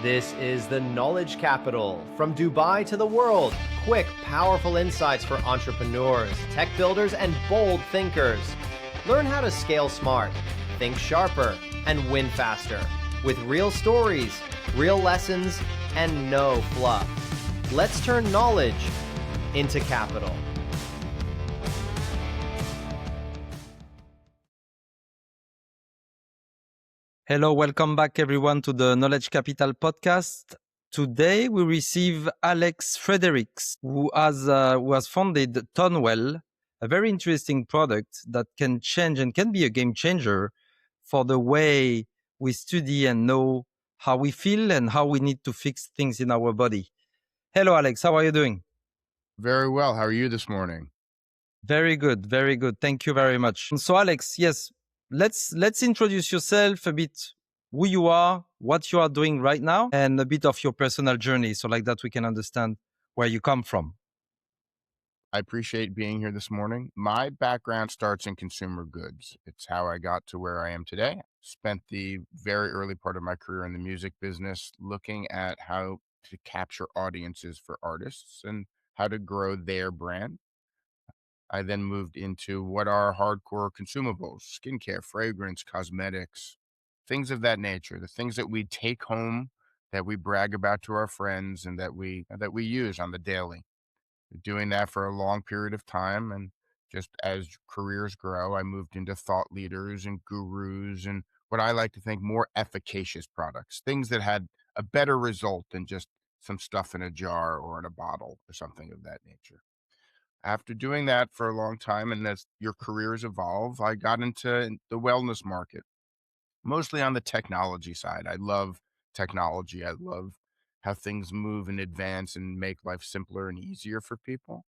This is the Knowledge Capital. From Dubai to the world, quick, powerful insights for entrepreneurs, tech builders, and bold thinkers. Learn how to scale smart, think sharper, and win faster. With real stories, real lessons, and no fluff. Let's turn knowledge into capital. Hello, welcome back everyone to the Knowledge Capital podcast. Today we receive Alex Fredericks, who has founded ToneWell, a very interesting product that can change and can be a game changer for the way we study and know how we feel and how we need to fix things in our body. Hello, Alex. How are you doing? Very well. How are you this morning? Very good. Very good. Thank you very much. So, Alex, yes, let's introduce yourself a bit, who you are, what you are doing right now, and a bit of your personal journey. So like that, we can understand where you come from. I appreciate being here this morning. My background starts in consumer goods. It's how I got to where I am today. Spent the very early part of my career in the music business looking at how to capture audiences for artists and how to grow their brand. I then moved into what are hardcore consumables, skincare, fragrance, cosmetics, things of that nature, the things that we take home, that we brag about to our friends and that we use on the daily. Doing that for a long period of time. And just as careers grow, I moved into thought leaders and gurus and what I like to think more efficacious products, things that had a better result than just some stuff in a jar or in a bottle or something of that nature. After doing that for a long time, and as your careers evolve, I got into the wellness market, mostly on the technology side. I love technology. I love how things move and advance and make life simpler and easier for people.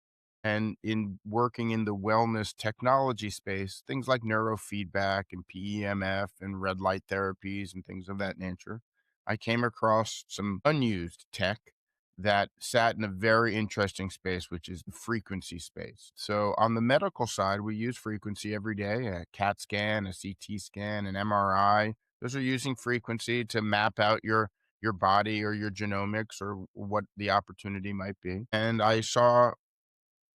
And in working in the wellness technology space, things like neurofeedback and PEMF and red light therapies and things of that nature, I came across some unused tech that sat in a very interesting space, which is the frequency space. So on the medical side, we use frequency every day, a CAT scan, a CT scan, an MRI. Those are using frequency to map out your body or your genomics or what the opportunity might be. And I saw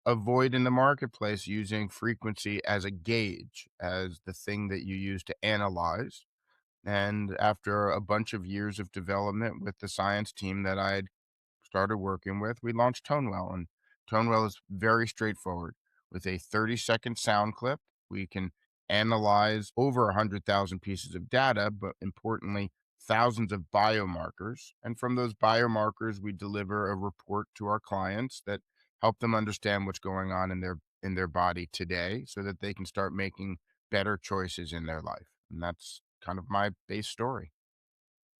a void in the marketplace using frequency as a gauge, as the thing that you use to analyze. And after a bunch of years of development with the science team that I had started working with, we launched ToneWell. And ToneWell is very straightforward. With a 30-second sound clip, we can analyze over 100,000 pieces of data, but importantly, thousands of biomarkers. And from those biomarkers, we deliver a report to our clients that help them understand what's going on in their body today so that they can start making better choices in their life. And that's kind of my base story.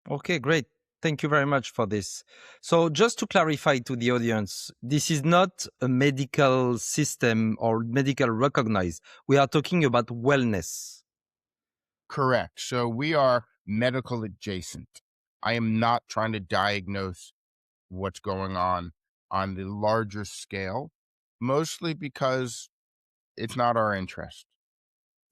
Okay, great. Thank you very much for this. So just to clarify to the audience, this is not a medical system or medical recognized. We are talking about wellness. Correct. So we are medical adjacent. I am not trying to diagnose what's going on the larger scale, mostly because it's not our interest.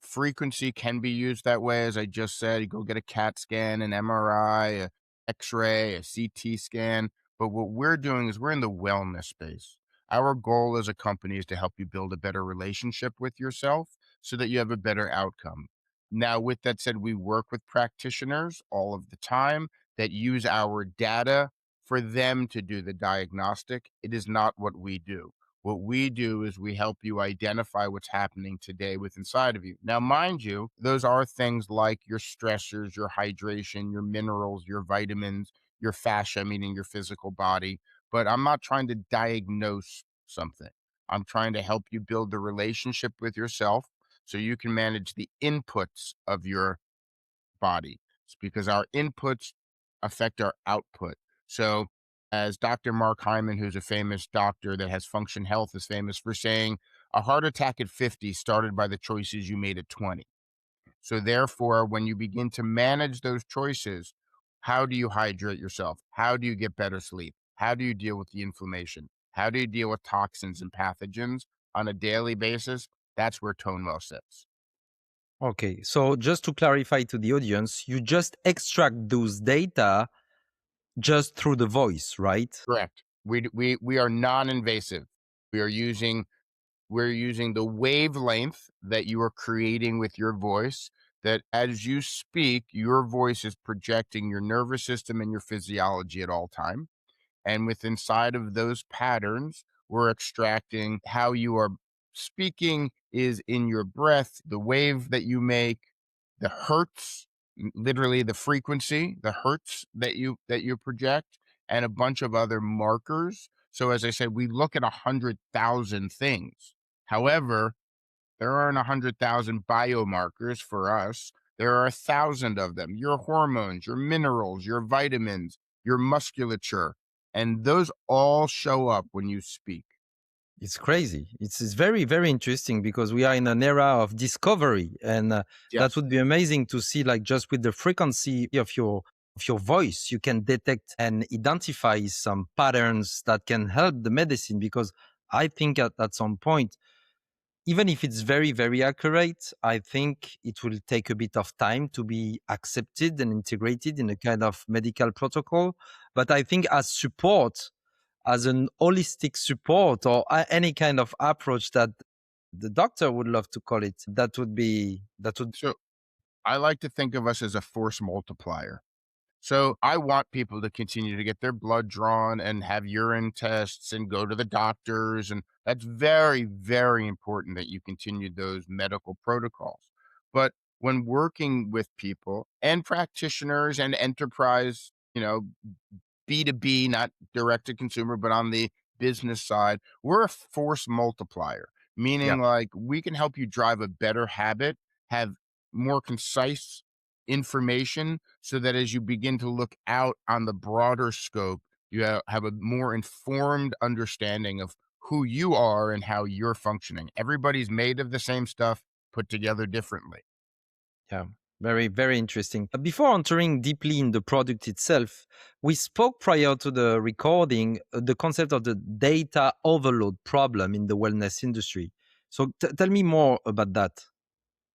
Frequency can be used that way. As I just said, you go get a CAT scan, an MRI, a X-ray, a CT scan. But what we're doing is we're in the wellness space. Our goal as a company is to help you build a better relationship with yourself so that you have a better outcome. Now, with that said, we work with practitioners all of the time that use our data for them to do the diagnostic. It is not what we do. What we do is we help you identify what's happening today with inside of you. Now, mind you, those are things like your stressors, your hydration, your minerals, your vitamins, your fascia, meaning your physical body. But I'm not trying to diagnose something. I'm trying to help you build the relationship with yourself so you can manage the inputs of your body. It's because our inputs affect our output. So as Dr. Mark Hyman, who's a famous doctor that has Function Health, is famous for saying, a heart attack at 50 started by the choices you made at 20. So therefore, when you begin to manage those choices, how do you hydrate yourself? How do you get better sleep? How do you deal with the inflammation? How do you deal with toxins and pathogens on a daily basis? That's where ToneWell sits. Okay, so just to clarify to the audience, you just extract those data just through the voice, right? Correct. We are non-invasive. We are using we're using the wavelength that you are creating with your voice, that as you speak, your voice is projecting your nervous system and your physiology at all time. And with inside of those patterns, we're extracting how you are speaking is in your breath, the wave that you make, the hertz, literally the frequency, the hertz that you project, and a bunch of other markers. So as I said, we look at 100,000 things. However, there aren't 100,000 biomarkers for us. There are 1,000 of them. Your hormones, your minerals, your vitamins, your musculature, and those all show up when you speak. It's crazy. It's very, very interesting because we are in an era of discovery, and that Yes. would be amazing to see. Like just with the frequency of your voice, you can detect and identify some patterns that can help the medicine. Because I think at some point, even if it's very, very accurate, I think it will take a bit of time to be accepted and integrated in a kind of medical protocol. But I think as support, as an holistic support or any kind of approach that the doctor would love to call it, that would So I like to think of us as a force multiplier. So I want people to continue to get their blood drawn and have urine tests and go to the doctors. And that's very, very important that you continue those medical protocols. But when working with people and practitioners and enterprise, B2B, not direct to consumer, but on the business side, we're a force multiplier, yeah, meaning like we can help you drive a better habit, have more concise information so that as you begin to look out on the broader scope, you have a more informed understanding of who you are and how you're functioning. Everybody's made of the same stuff, put together differently. yeah. Very, very interesting. Before entering deeply in the product itself, we spoke prior to the recording the concept of the data overload problem in the wellness industry. So tell me more about that.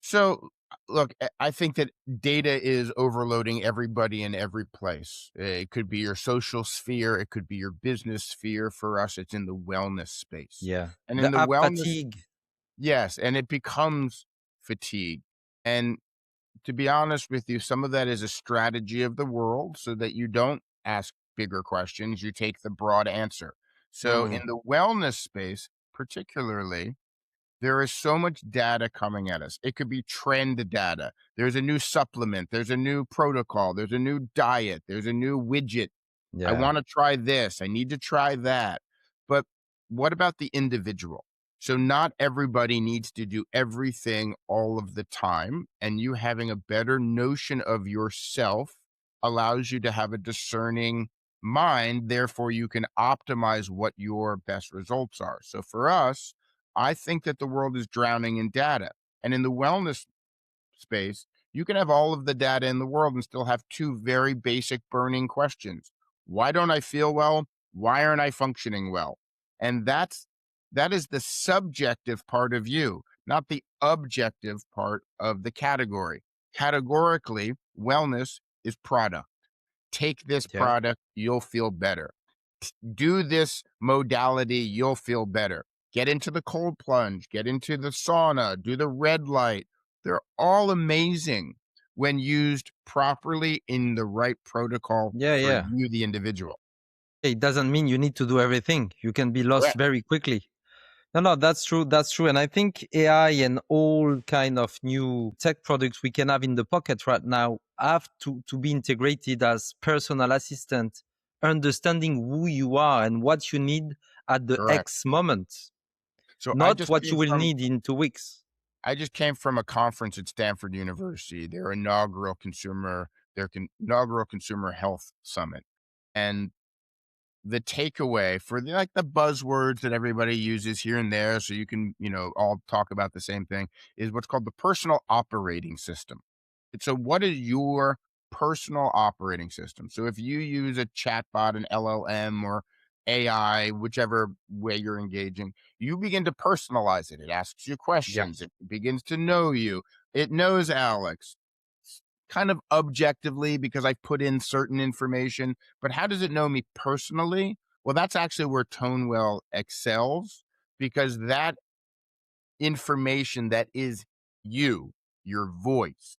So, look, I think that data is overloading everybody in every place. It could be your social sphere, it could be your business sphere. For us, it's in the wellness space. Yeah, And in the the app wellness, fatigue. yes, and it becomes fatigue. And to be honest with you, some of that is a strategy of the world so that you don't ask bigger questions, you take the broad answer. So, in Mm, the wellness space, particularly, there is so much data coming at us. It could be trend data. There's a new supplement, there's a new protocol, there's a new diet, there's a new widget. I yeah, want to try this, I need to try that. But what about the individual? So not everybody needs to do everything all of the time, and you having a better notion of yourself allows you to have a discerning mind. Therefore, you can optimize what your best results are. So for us, I think that the world is drowning in data. And in the wellness space, you can have all of the data in the world and still have two very basic burning questions. Why don't I feel well? Why aren't I functioning well? And that is the subjective part of you, not the objective part of the category. Categorically, wellness is product. Take this yeah. product, you'll feel better. Do this modality, you'll feel better. Get into the cold plunge, get into the sauna, do the red light. They're all amazing when used properly in the right protocol Yeah, for yeah. you, the individual. It doesn't mean you need to do everything. You can be lost Correct. very quickly. No, no, that's true. That's true. And I think AI and all kind of new tech products we can have in the pocket right now have to be integrated as personal assistant, understanding who you are and what you need at the Correct. X moment, So not what you will need in 2 weeks. I just came from a conference at Stanford University, inaugural consumer health summit. And the takeaway for the buzzwords that everybody uses here and there so you can all talk about the same thing is what's called the personal operating system. And so what is your personal operating system? So if you use a chatbot, an LLM, or AI, whichever way you're engaging, you begin to personalize it. It asks you Yeah. questions, it begins to know you, it knows Alex. kind of objectively because I put in certain information, but how does it know me personally? Well, that's actually where ToneWell excels because that information that is you, your voice,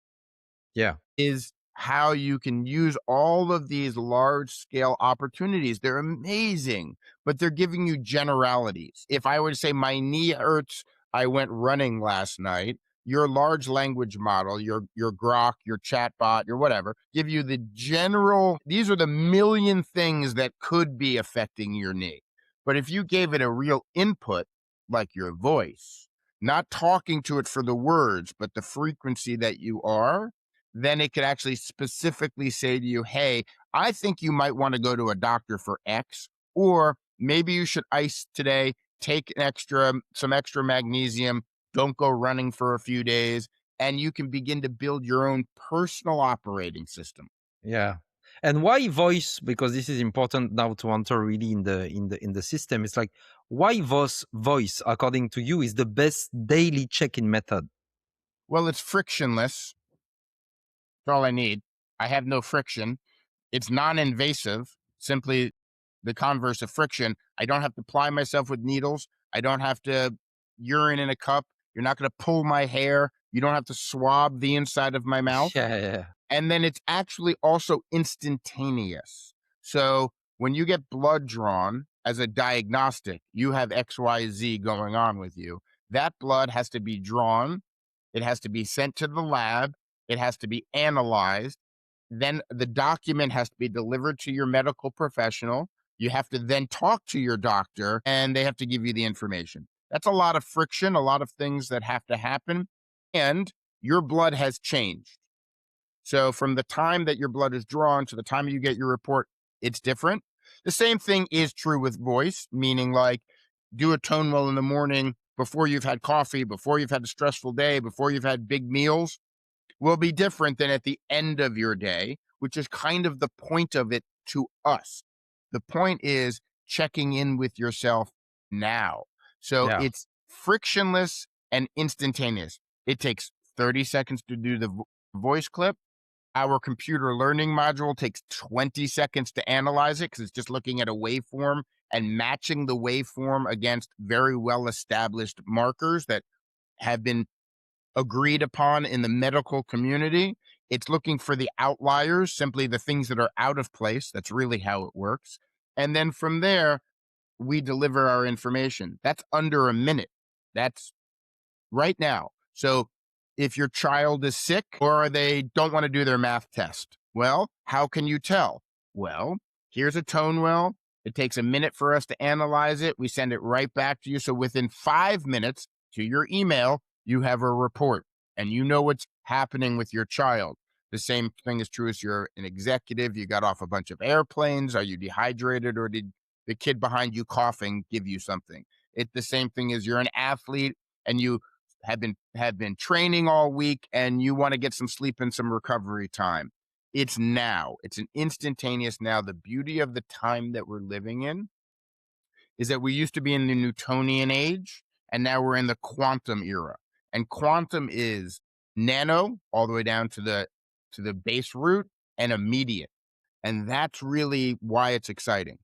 Yeah. is how you can use all of these large scale opportunities. They're amazing, but they're giving you generalities. If I were to say my knee hurts, I went running last night, your large language model, your Grok, your chatbot, your whatever, give you the general, these are the million things that could be affecting your knee. But if you gave it a real input, like your voice, not talking to it for the words, but the frequency that you are, then it could actually specifically say to you, hey, I think you might want to go to a doctor for X, or maybe you should ice today, take some extra magnesium, don't go running for a few days, and you can begin to build your own personal operating system. Yeah. And why voice? Because this is important now to enter really in the system. It's like why voice, according to you, is the best daily check-in method? Well, it's frictionless. That's all I need. I have no friction. It's non-invasive, simply the converse of friction. I don't have to ply myself with needles. I don't have to urine in a cup. You're not going to pull my hair. You don't have to swab the inside of my mouth. Yeah, yeah, yeah. And then it's actually also instantaneous. So when you get blood drawn as a diagnostic, you have XYZ going on with you. That blood has to be drawn. It has to be sent to the lab. It has to be analyzed. Then the document has to be delivered to your medical professional. You have to then talk to your doctor and they have to give you the information. That's a lot of friction, a lot of things that have to happen. And your blood has changed. So from the time that your blood is drawn to the time you get your report, it's different. The same thing is true with voice, meaning like do a ToneWell in the morning before you've had coffee, before you've had a stressful day, before you've had big meals will be different than at the end of your day, which is kind of the point of it to us. The point is checking in with yourself now. So Yeah. it's frictionless and instantaneous. It takes 30 seconds to do the voice clip. Our computer learning module takes 20 seconds to analyze it because it's just looking at a waveform and matching the waveform against very well established markers that have been agreed upon in the medical community. It's looking for the outliers, simply the things that are out of place. That's really how it works. And then from there, we deliver our information. That's under a minute. That's right now. So if your child is sick or they don't want to do their math test, well, how can you tell? Well, here's a ToneWell. It takes a minute for us to analyze it. We send it right back to you. So within 5 minutes to your email, you have a report and you know what's happening with your child. The same thing is true as you're an executive. You got off a bunch of airplanes. Are you dehydrated or did the kid behind you coughing give you something? It's the same thing as you're an athlete and you have been training all week and you want to get some sleep and some recovery time. It's now. It's an instantaneous now. The beauty of the time that we're living in is that we used to be in the Newtonian age and now we're in the quantum era. And quantum is nano all the way down to the base root and immediate. And that's really why it's exciting.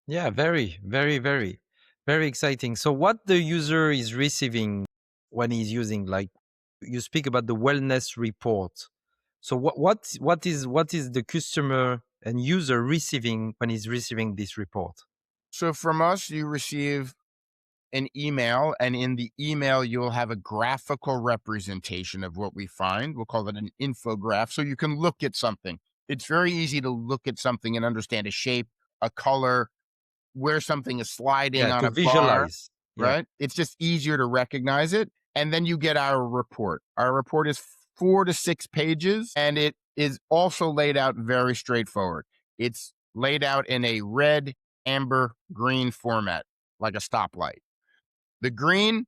Yeah, very, very, very, very exciting. So what the user is receiving when he's using, like you speak about the wellness report. So what is the customer and user receiving when he's receiving this report? So from us, you receive an email, and in the email, you'll have a graphical representation of what we find. We'll call it an infograph. So you can look at something. It's very easy to look at something and understand a shape, a color, where something is sliding Yeah, on to a bar, visualize. Yeah. right? It's just easier to recognize it. And then you get our report. Our report is 4 to 6 pages, and it is also laid out very straightforward. It's laid out in a red, amber, green format, like a stoplight. The green,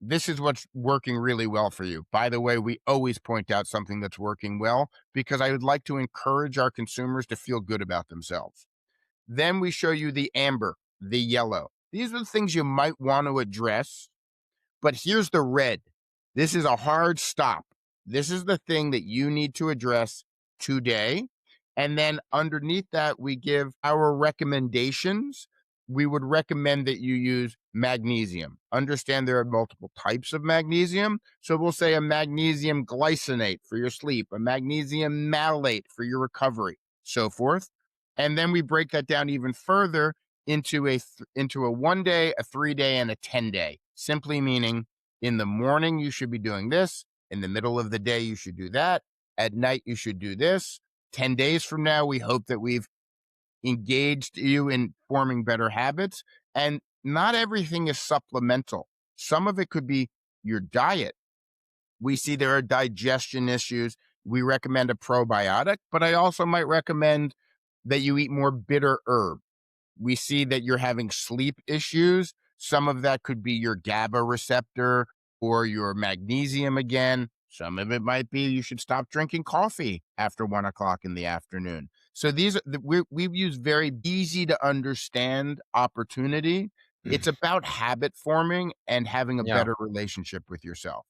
this is what's working really well for you. By the way, we always point out something that's working well because I would like to encourage our consumers to feel good about themselves. Then we show you the amber, the yellow. These are the things you might want to address, but here's the red. This is a hard stop. This is the thing that you need to address today. And then underneath that, we give our recommendations. We would recommend that you use magnesium. Understand there are multiple types of magnesium. So we'll say a magnesium glycinate for your sleep, a magnesium malate for your recovery, so forth. And then we break that down even further into a 1 day, a 3 day, and a 10 day. Simply meaning in the morning you should be doing this, in the middle of the day you should do that, at night you should do this. 10 days from now, we hope that we've engaged you in forming better habits. And not everything is supplemental. Some of it could be your diet. We see there are digestion issues. We recommend a probiotic, but I also might recommend that you eat more bitter herbs. We see that you're having sleep issues. Some of that could be your GABA receptor or your magnesium again. Some of it might be you should stop drinking coffee after 1 o'clock in the afternoon. So we've used very easy to understand opportunity. It's about habit forming and having a Yeah. better relationship with yourself.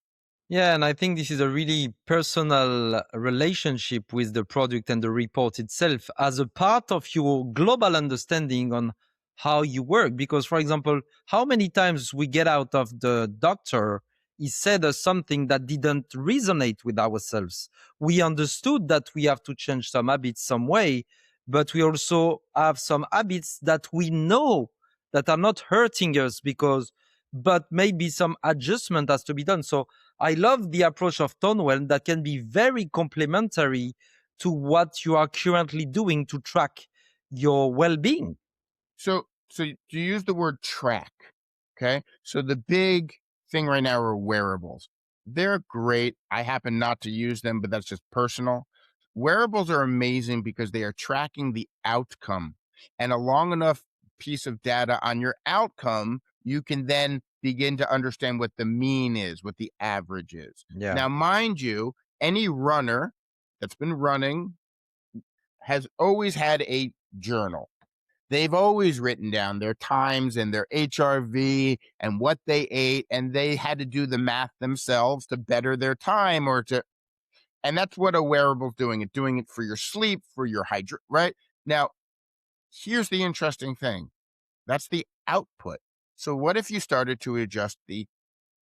Yeah, and I think this is a really personal relationship with the product and the report itself as a part of your global understanding on how you work. Because, for example, how many times we get out of the doctor, he said us something that didn't resonate with ourselves. We understood that we have to change some habits some way, but we also have some habits that we know that are not hurting us but maybe some adjustment has to be done. So I love the approach of ToneWell that can be very complementary to what you are currently doing to track your well-being. So you use the word track. Okay. So the big thing right now are wearables. They're great. I happen not to use them, but that's just personal. Wearables are amazing because they are tracking the outcome, and a long enough piece of data on your outcome, you can then begin to understand what the mean is, what the average is. Yeah. Now, mind you, any runner that's been running has always had a journal. They've always written down their times and their HRV and what they ate, and they had to do the math themselves to better their time and that's what a wearable's doing. It's doing it for your sleep, for your right? Now, here's the interesting thing. That's the output. So what if you started to adjust the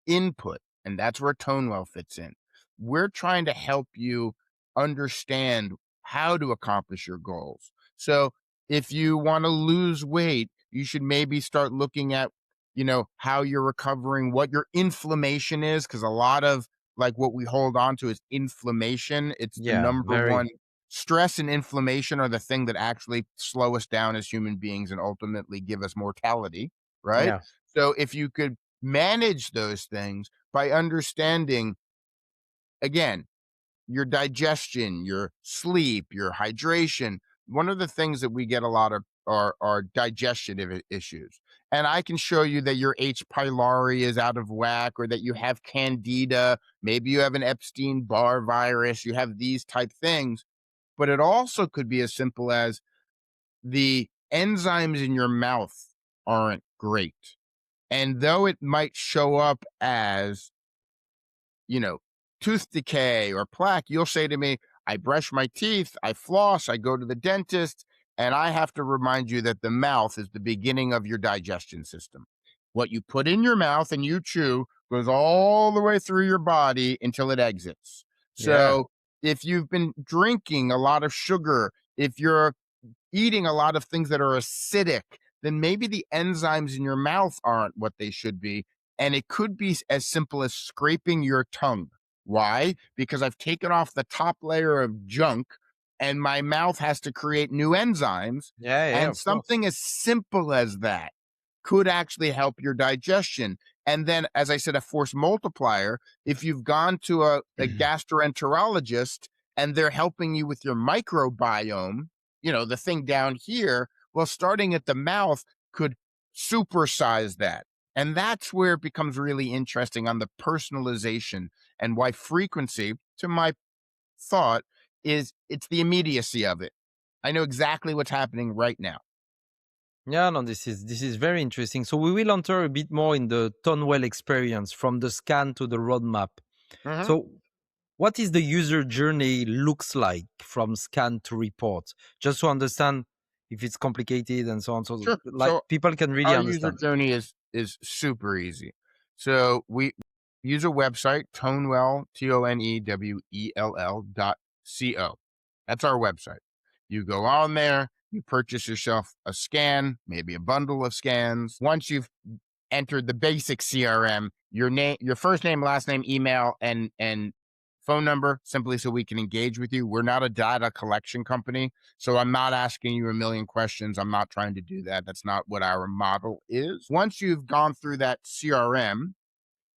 input? And that's where ToneWell fits in. We're trying to help you understand how to accomplish your goals. So if you want to lose weight, you should maybe start looking at, how you're recovering, what your inflammation is, because a lot of like what we hold on to is inflammation. It's the Yeah, number very. one. Stress and inflammation are the thing that actually slow us down as human beings and ultimately give us mortality, right? Yeah. So if you could manage those things by understanding, again, your digestion, your sleep, your hydration. One of the things that we get a lot of are digestive issues. And I can show you that your H. pylori is out of whack, or that you have candida, maybe you have an Epstein-Barr virus, you have these type things. But it also could be as simple as the enzymes in your mouth aren't great. And though it might show up as, you know, tooth decay or plaque, you'll say to me, I brush my teeth, I floss, I go to the dentist, and I have to remind you that the mouth is the beginning of your digestion system. What you put in your mouth and you chew goes all the way through your body until it exits. Yeah. So if you've been drinking a lot of sugar, if you're eating a lot of things that are acidic, then maybe the enzymes in your mouth aren't what they should be. And it could be as simple as scraping your tongue. Why? Because I've taken off the top layer of junk and my mouth has to create new enzymes. Yeah, yeah, And of course. something as simple as that could actually help your digestion. And then, as I said, a force multiplier, if you've gone to a gastroenterologist and they're helping you with your microbiome, the thing down here, well, starting at the mouth could supersize that. And that's where it becomes really interesting on the personalization, and why frequency, to my thought, is it's the immediacy of it. I know exactly what's happening right now. Yeah, no, this is very interesting. So we will enter a bit more in the ToneWell experience from the scan to the roadmap. Mhm. So what is the user journey looks like from scan to report, just to understand if it's complicated and so on. So Sure. like So people can really our user understand. journey is super easy. So we use a website, ToneWell, ToneWell.co. That's our website. You go on there, you purchase yourself a scan, maybe a bundle of scans. Once you've entered the basic CRM, your name, your first name, last name, email, and phone number, simply so we can engage with you. We're not a data collection company, so I'm not asking you a million questions. I'm not trying to do that. That's not what our model is. Once you've gone through that CRM,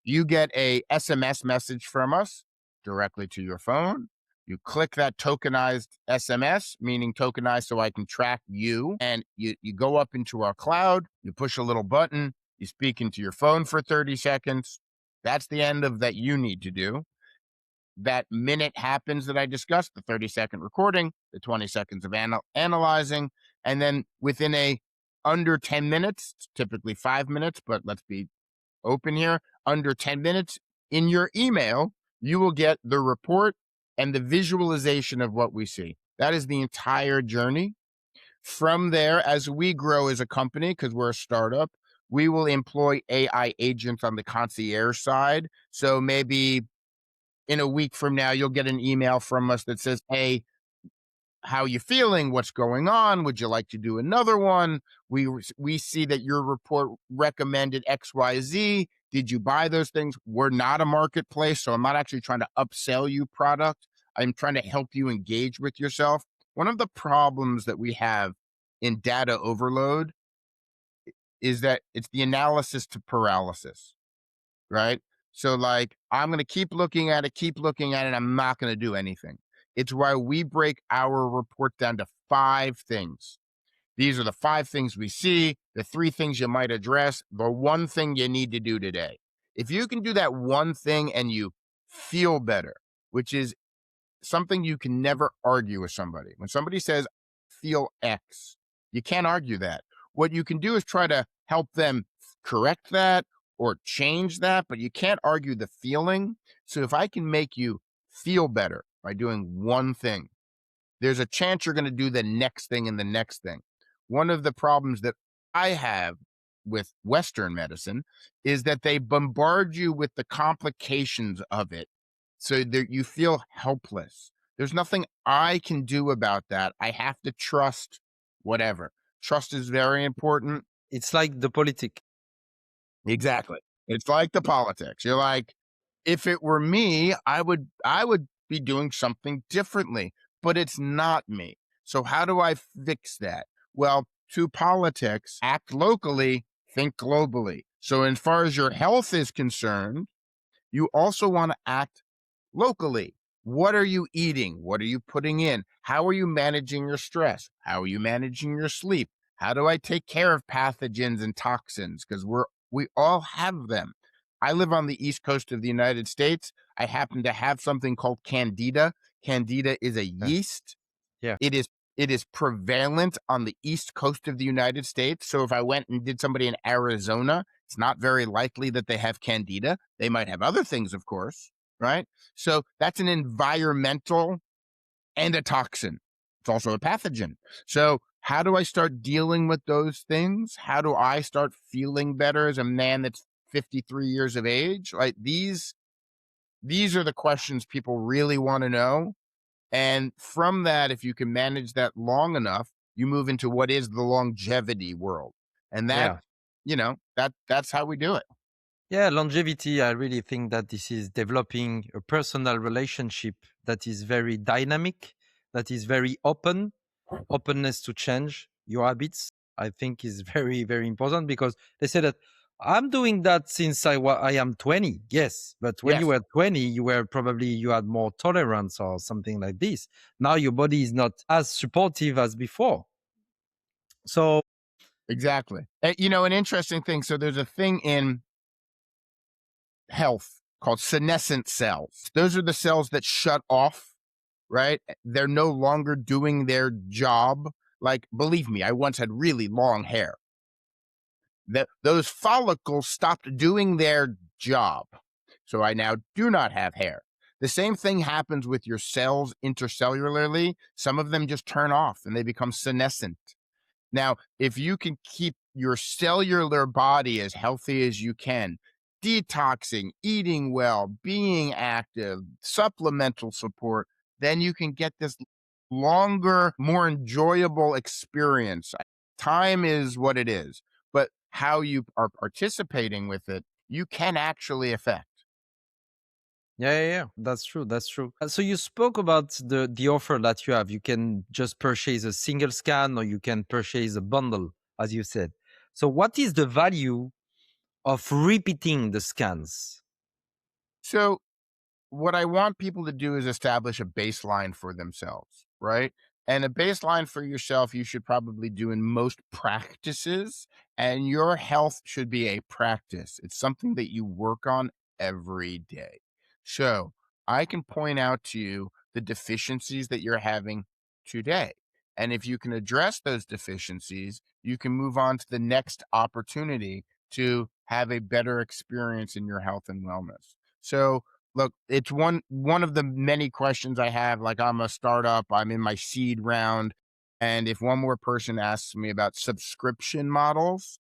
you get a SMS message from us directly to your phone. You click that tokenized SMS, meaning tokenized so I can track you, and you go up into our cloud, you push a little button, you speak into your phone for 30 seconds. That's the end of that you need to do. That minute happens that I discussed, the 30-second recording, the 20 seconds of analyzing, and then within a under 10 minutes, typically 5 minutes, but let's be open here, under 10 minutes in your email, you will get the report and the visualization of what we see. That is the entire journey. From there, as we grow as a company, because we're a startup, we will employ AI agents on the concierge side. So maybe in a week from now, you'll get an email from us that says, hey, how you feeling? What's going on? Would you like to do another one? We see that your report recommended XYZ. Did you buy those things? We're not a marketplace, so I'm not actually trying to upsell you product. I'm trying to help you engage with yourself. One of the problems that we have in data overload is that it's the analysis to paralysis, right? So like, I'm going to keep looking at it. I'm not going to do anything. It's why we break our report down to 5 things. These are the 5 things we see, the 3 things you might address, the 1 thing you need to do today. If you can do that 1 thing and you feel better, which is something you can never argue with somebody. When somebody says, feel X, you can't argue that. What you can do is try to help them correct that or change that, but you can't argue the feeling. So if I can make you feel better by doing 1 thing, there's a chance you're going to do the next thing and the next thing. One of the problems that I have with Western medicine is that they bombard you with the complications of it so that you feel helpless. There's nothing I can do about that. I have to trust whatever. Trust is very important. It's like the politic. Exactly. It's like the politics. You're like, if it were me, I would be doing something differently, but it's not me. So how do I fix that? Well, to politics, act locally, think globally. So as far as your health is concerned, you also want to act locally. What are you eating? What are you putting in? How are you managing your stress? How are you managing your sleep? How do I take care of pathogens and toxins? Because we all have them. I live on the East Coast of the United States. I happen to have something called Candida. Candida is a yeast. Yeah. It is prevalent on the East Coast of the United States. So if I went and did somebody in Arizona, it's not very likely that they have Candida. They might have other things, of course, right? So that's an environmental and a toxin. It's also a pathogen. So how do I start dealing with those things? How do I start feeling better as a man that's 53 years of age? Like these are the questions people really want to know. And from that, if you can manage that long enough, you move into what is the longevity world. And that, that's how we do it. Yeah, longevity, I really think that this is developing a personal relationship that is very dynamic, that is very open. Openness to change your habits, I think, is very, very important, because they say that I'm doing that since I am 20. Yes, but when you Yes, were 20, you had more tolerance or something like this. Now your body is not as supportive as before. So exactly. An interesting thing. So there's a thing in health called senescent cells. Those are the cells that shut off, right? They're no longer doing their job. Like, believe me, I once had really long hair. Those follicles stopped doing their job. So I now do not have hair. The same thing happens with your cells intercellularly. Some of them just turn off and they become senescent. Now, if you can keep your cellular body as healthy as you can, detoxing, eating well, being active, supplemental support, then you can get this longer, more enjoyable experience. Time is what it is, but how you are participating with it, you can actually affect. Yeah. That's true. That's true. So you spoke about the offer that you have. You can just purchase a single scan, or you can purchase a bundle, as you said. So what is the value of repeating the scans? So what I want people to do is establish a baseline for themselves, right? And a baseline for yourself, you should probably do in most practices, and your health should be a practice. It's something that you work on every day. So I can point out to you the deficiencies that you're having today. And if you can address those deficiencies, you can move on to the next opportunity to have a better experience in your health and wellness. So look, it's one of the many questions I have. Like, I'm a startup, I'm in my seed round, and if one more person asks me about subscription models,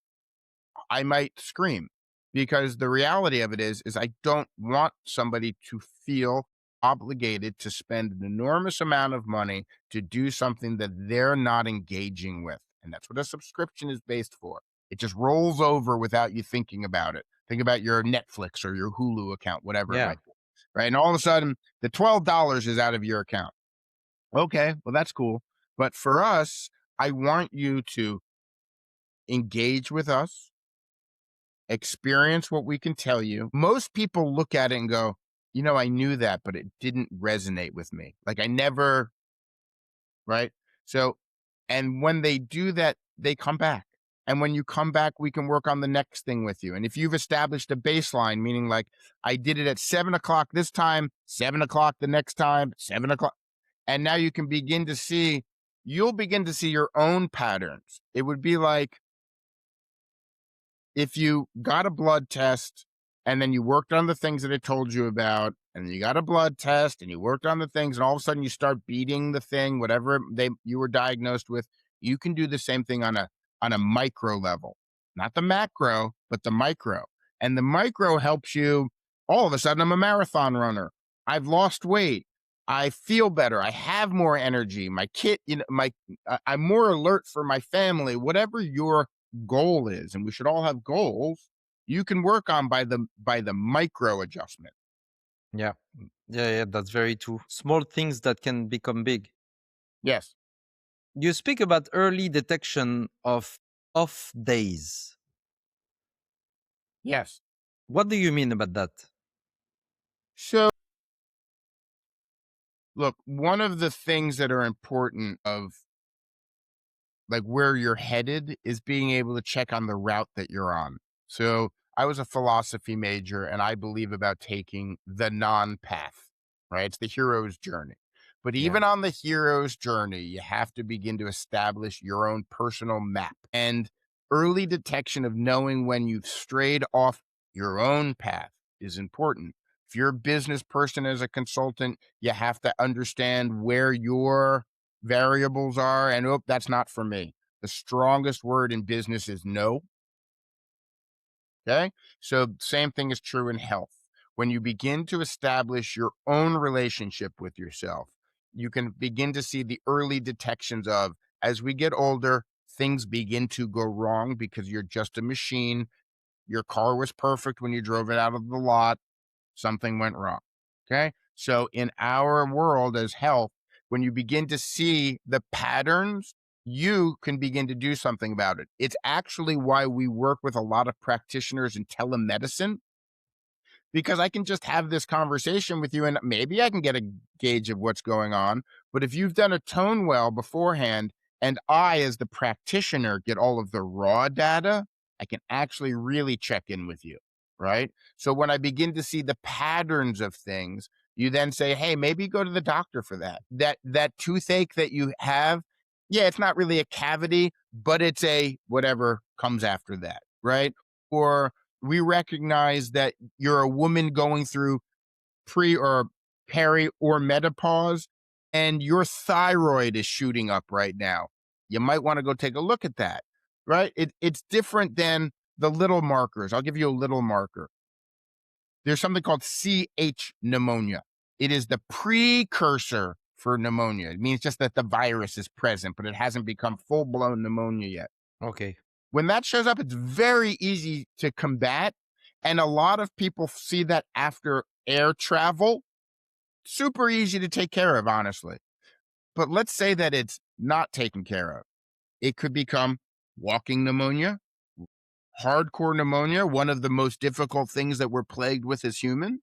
I might scream, because the reality of it is I don't want somebody to feel obligated to spend an enormous amount of money to do something that they're not engaging with. And that's what a subscription is based for. It just rolls over without you thinking about it. Think about your Netflix or your Hulu account, whatever it Yeah. might be. Right. And all of a sudden, the $12 is out of your account. Okay, well, that's cool. But for us, I want you to engage with us, experience what we can tell you. Most people look at it and go, I knew that, but it didn't resonate with me. Like, I never, right? So, and when they do that, they come back. And when you come back, we can work on the next thing with you. And if you've established a baseline, meaning like, I did it at 7 o'clock this time, 7 o'clock the next time, 7 o'clock, and now you'll begin to see your own patterns. It would be like, if you got a blood test and then you worked on the things that it told you about, and you got a blood test and you worked on the things, and all of a sudden you start beating the thing, whatever you were diagnosed with, you can do the same thing on a micro level, not the macro, but the micro. And the micro helps you. All of a sudden, I'm a marathon runner. I've lost weight. I feel better. I have more energy. My kid, I'm more alert for my family. Whatever your goal is, and we should all have goals, you can work on by the micro adjustment. Yeah. Yeah. That's very true. Small things that can become big. Yes. You speak about early detection of off days. Yes. What do you mean about that? So look, one of the things that are important of like where you're headed is being able to check on the route that you're on. So I was a philosophy major, and I believe about taking the non-path, right? It's the hero's journey. But Yeah. even on the hero's journey, you have to begin to establish your own personal map, and early detection of knowing when you've strayed off your own path is important. If you're a business person as a consultant, you have to understand where your variables are, and that's not for me. The strongest word in business is no. Okay. So same thing is true in health. When you begin to establish your own relationship with yourself, you can begin to see the early detections of, as we get older, things begin to go wrong because you're just a machine. Your car was perfect when you drove it out of the lot. Something went wrong. Okay. So in our world as health, when you begin to see the patterns, you can begin to do something about it. It's actually why we work with a lot of practitioners in telemedicine, because I can just have this conversation with you and maybe I can get a gauge of what's going on. But if you've done a ToneWell beforehand, and I, as the practitioner, get all of the raw data, I can actually really check in with you, right? So when I begin to see the patterns of things, you then say, hey, maybe go to the doctor for that. That toothache that you have, yeah, it's not really a cavity, but it's a whatever comes after that, right? Or we recognize that you're a woman going through pre or peri or menopause, and your thyroid is shooting up right now. You might want to go take a look at that, right? It's different than the little markers. I'll give you a little marker. There's something called CH pneumonia. It is the precursor for pneumonia. It means just that the virus is present, but it hasn't become full-blown pneumonia yet. Okay. When that shows up, it's very easy to combat. And a lot of people see that after air travel. Super easy to take care of, honestly. But let's say that it's not taken care of. It could become walking pneumonia, hardcore pneumonia, one of the most difficult things that we're plagued with as humans.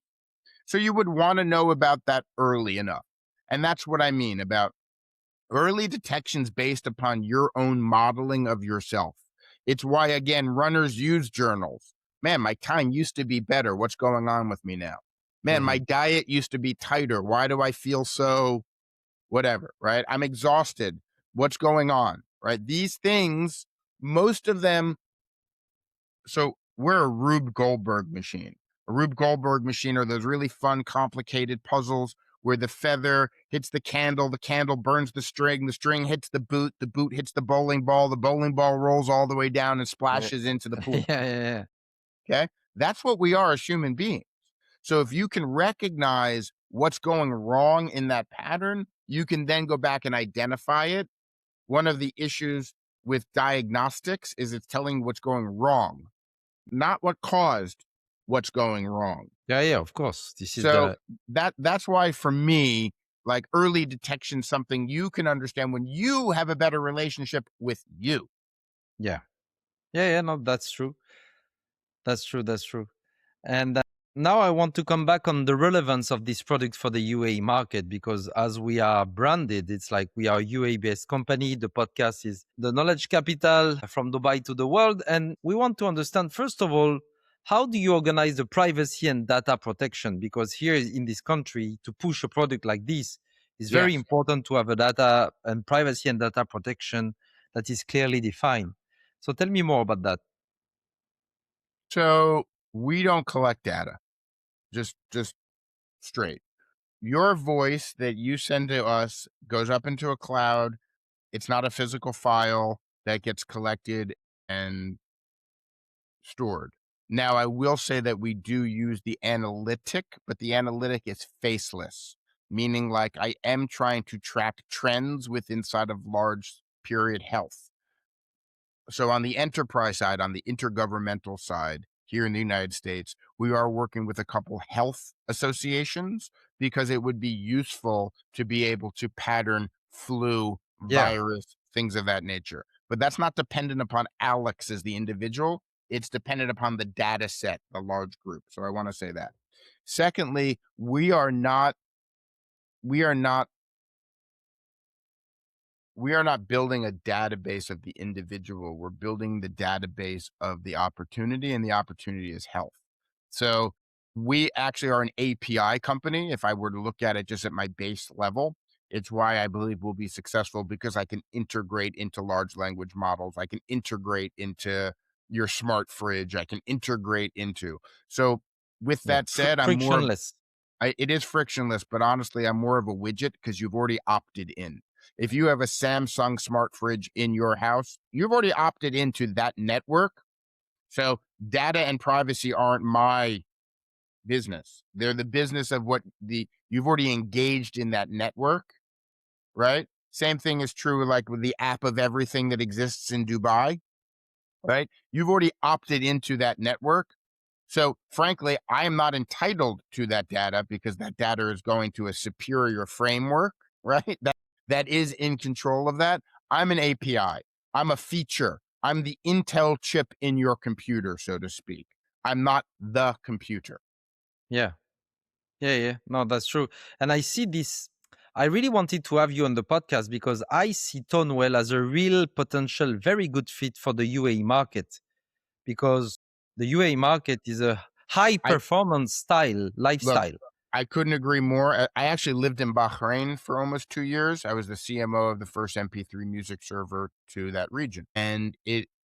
So you would want to know about that early enough. And that's what I mean about early detections based upon your own modeling of yourself. It's why, again, runners use journals. Man, my time used to be better. What's going on with me now? Man, my diet used to be tighter. Why do I feel so whatever, right? I'm exhausted. What's going on, right? These things, most of them. So we're a Rube Goldberg machine. A Rube Goldberg machine are those really fun, complicated puzzles where the feather hits the candle burns the string hits the boot hits the bowling ball rolls all the way down and splashes into the pool. Yeah. Okay. That's what we are as human beings. So if you can recognize what's going wrong in that pattern, you can then go back and identify it. One of the issues with diagnostics is it's telling what's going wrong, not what caused what's going wrong. Yeah, of course. This is So that's why for me, like early detection, something you can understand when you have a better relationship with you. yeah. No, that's true. That's true. And now I want to come back on the relevance of this product for the UAE market, because as we are branded, it's like we are a UAE-based company. The podcast is the knowledge capital from Dubai to the world. And we want to understand, first of all, how do you organize the privacy and data protection? Because here in this country, to push a product like this, it's very Yes. important to have a data and privacy and data protection that is clearly defined. So tell me more about that. So we don't collect data, just straight. Your voice that you send to us goes up into a cloud. It's not a physical file that gets collected and stored. Now, I will say that we do use the analytic, but the analytic is faceless, meaning like I am trying to track trends with inside of large period health. So on the enterprise side, on the intergovernmental side, here in the United States, we are working with a couple health associations because it would be useful to be able to pattern flu, Yeah. virus, things of that nature. But that's not dependent upon Alex as the individual. It's dependent upon the data set, the large group. So I want to say that. Secondly, we are not we are not building a database of the individual. We're building the database of the opportunity, and the opportunity is health. So we actually are an API company. If I were to look at it just at my base level, it's why I believe we'll be successful, because I can integrate into large language models. I can integrate into your smart fridge. I can integrate into. So with Yeah. that said, Frictionless. it is frictionless, but honestly, I'm more of a widget because you've already opted in. If you have a Samsung smart fridge in your house, you've already opted into that network. So data and privacy aren't my business. They're the business of you've already engaged in that network, right? Same thing is true like with the app of everything that exists in Dubai, right? You've already opted into that network. So frankly, I am not entitled to that data because that data is going to a superior framework, right? That is in control of that. I'm an API. I'm a feature. I'm the Intel chip in your computer, so to speak. I'm not the computer. Yeah. Yeah. No, that's true. And I see this. I really wanted to have you on the podcast because I see ToneWell as a real potential, very good fit for the UAE market, because the UAE market is a high I performance look, lifestyle. I couldn't agree more. I actually lived in Bahrain for almost 2 years. I was the CMO of the first MP3 music server to that region. And